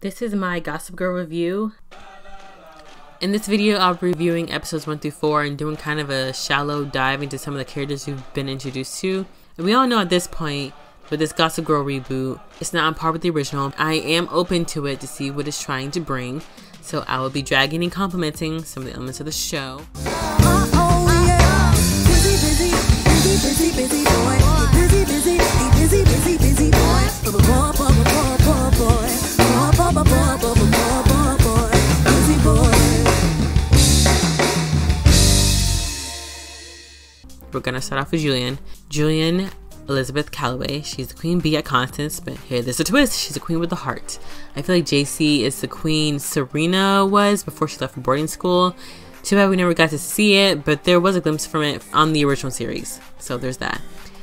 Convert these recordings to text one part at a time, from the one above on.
This is my Gossip Girl review. In this video, I'll be reviewing episodes 1 through 4 and doing kind of a shallow dive into some of the characters we've been introduced to. And we all know at this point, with this Gossip Girl reboot, it's not on par with the original. I am open to it to see what it's trying to bring, so I will be dragging and complimenting some of the elements of the show. We're gonna start off with Julian. Julian Elizabeth Calloway. She's the queen bee at Constance, but here there's a twist. She's a queen with a heart. I feel like JC is the queen Serena was before she left for boarding school. Too bad we never got to see it, but there was a glimpse from it on the original series. So there's that.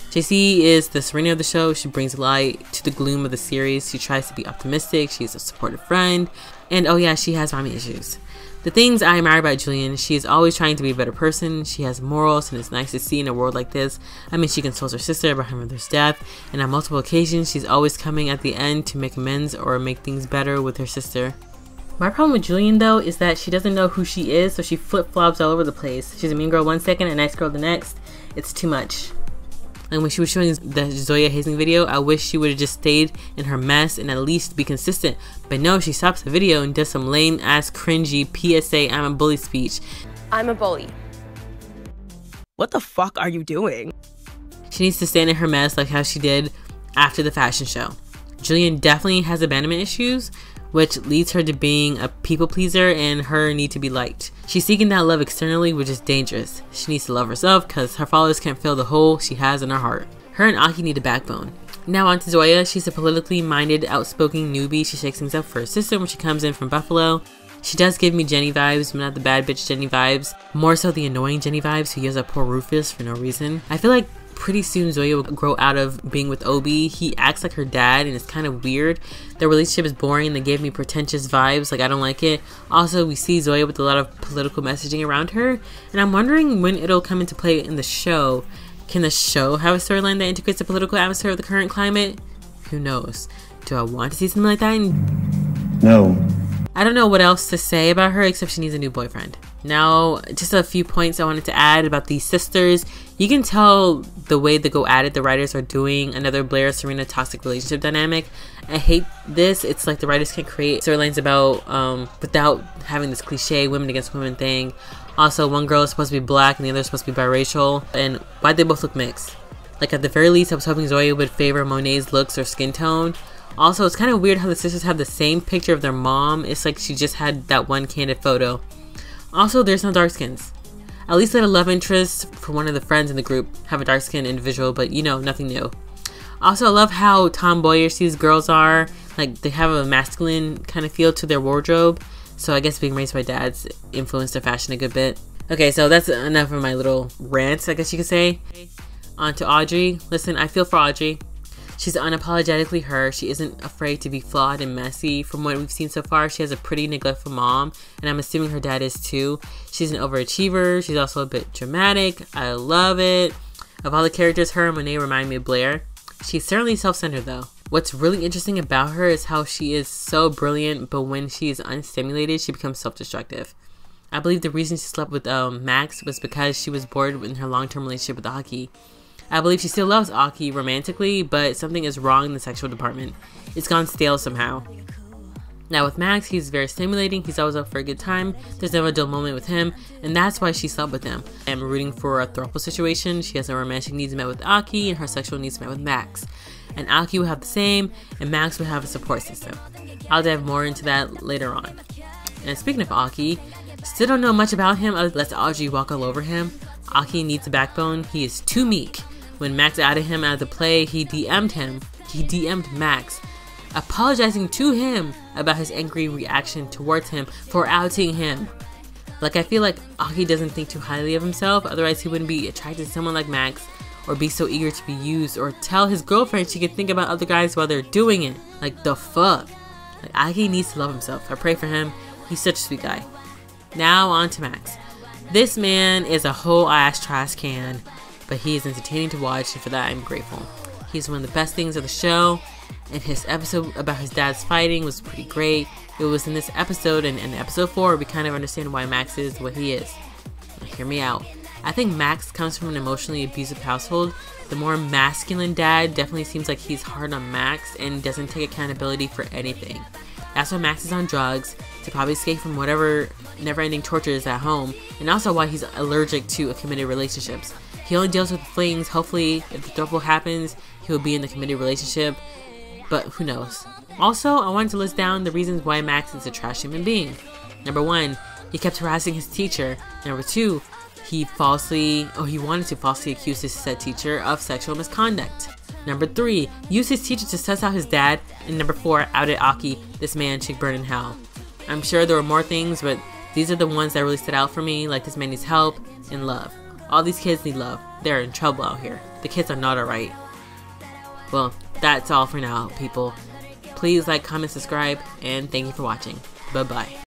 JC is the Serena of the show. She brings light to the gloom of the series. She tries to be optimistic. She's a supportive friend. And oh yeah, she has mommy issues. The things I admire about Julian, she is always trying to be a better person. She has morals, and it's nice to see in a world like this. I mean, she consoles her sister about her mother's death, and on multiple occasions, she's always coming at the end to make amends or make things better with her sister. My problem with Julian, though, is that she doesn't know who she is, so she flip-flops all over the place. She's a mean girl one second, a nice girl the next. It's too much. And when she was showing the Zoey hazing video, I wish she would have just stayed in her mess and at least be consistent. But no, she stops the video and does some lame ass cringy PSA I'm a bully speech. I'm a bully. What the fuck are you doing? She needs to stand in her mess like how she did after the fashion show. Julian definitely has abandonment issues, which leads her to being a people pleaser and her need to be liked. She's seeking that love externally, which is dangerous. She needs to love herself because her followers can't fill the hole she has in her heart. Her and Aki need a backbone. Now on to Zoya. She's a politically minded, outspoken newbie. She shakes things up for her sister when she comes in from Buffalo. She does give me Jenny vibes, but not the bad bitch Jenny vibes. More so the annoying Jenny vibes who yells at poor Rufus for no reason. I feel like pretty soon Zoya will grow out of being with Obi. He acts like her dad and it's kind of weird. Their relationship is boring and they gave me pretentious vibes, like I don't like it. Also, we see Zoya with a lot of political messaging around her, and I'm wondering when it'll come into play in the show. Can the show have a storyline that integrates the political atmosphere of the current climate? Who knows? Do I want to see something like that? No. I don't know what else to say about her except she needs a new boyfriend. Now, just a few points I wanted to add about these sisters. You can tell the way they go at it, the writers are doing another Blair-Serena toxic relationship dynamic. I hate this. It's like the writers can create storylines about without having this cliche women against women thing. Also, one girl is supposed to be black and the other is supposed to be biracial. And why'd they both look mixed? Like at the very least, I was hoping Zoe would favor Monet's looks or skin tone. Also, it's kind of weird how the sisters have the same picture of their mom. It's like she just had that one candid photo. Also, there's no dark skins. At least let a love interest for one of the friends in the group have a dark skinned individual, but you know, nothing new. Also, I love how tomboyish these girls are. Like, they have a masculine kind of feel to their wardrobe. So I guess being raised by dads influenced their fashion a good bit. Okay, so that's enough of my little rants, I guess you could say. On to Audrey. Listen, I feel for Audrey. She's unapologetically her. She isn't afraid to be flawed and messy. From what we've seen so far, she has a pretty neglectful mom, and I'm assuming her dad is too. She's an overachiever. She's also a bit dramatic. I love it. Of all the characters, her and Monet remind me of Blair. She's certainly self-centered though. What's really interesting about her is how she is so brilliant, but when she is unstimulated, she becomes self-destructive. I believe the reason she slept with Max was because she was bored in her long-term relationship with Aki. I believe she still loves Aki romantically, but something is wrong in the sexual department. It's gone stale somehow. Now with Max, he's very stimulating. He's always up for a good time. There's never a dull moment with him, and that's why she slept with him. I'm rooting for a throuple situation. She has her romantic needs met with Aki, and her sexual needs met with Max. And Aki will have the same, and Max will have a support system. I'll dive more into that later on. And speaking of Aki, still don't know much about him. Let's Audrey walk all over him. Aki needs a backbone. He is too meek. When Max outed him out of the play, he DM'd him. He DM'd Max, apologizing to him about his angry reaction towards him for outing him. Like, I feel like Aki doesn't think too highly of himself, otherwise he wouldn't be attracted to someone like Max or be so eager to be used or tell his girlfriend she could think about other guys while they're doing it. Like, the fuck? Like, Aki needs to love himself. I pray for him. He's such a sweet guy. Now on to Max. This man is a whole ass trash can, but he is entertaining to watch, and for that I'm grateful. He's one of the best things of the show. And his episode about his dad's fighting was pretty great. It was in this episode and in episode 4 we kind of understand why Max is what he is. Now, hear me out. I think Max comes from an emotionally abusive household. The more masculine dad definitely seems like he's hard on Max and doesn't take accountability for anything. That's why Max is on drugs, to probably escape from whatever never-ending torture is at home, and also why he's allergic to committed relationships. He only deals with flings. Hopefully, if the throuple happens, he'll be in the committed relationship, but who knows. Also, I wanted to list down the reasons why Max is a trash human being. Number 1, he kept harassing his teacher. Number 2, he wanted to falsely accuse his said teacher of sexual misconduct. Number 3, used his teacher to suss out his dad. And number 4, outed Aki, this man should burn in hell. I'm sure there were more things, but these are the ones that really stood out for me, like this man needs help and love. All these kids need love. They're in trouble out here. The kids are not alright. Well, that's all for now, people. Please like, comment, subscribe, and thank you for watching. Bye-bye.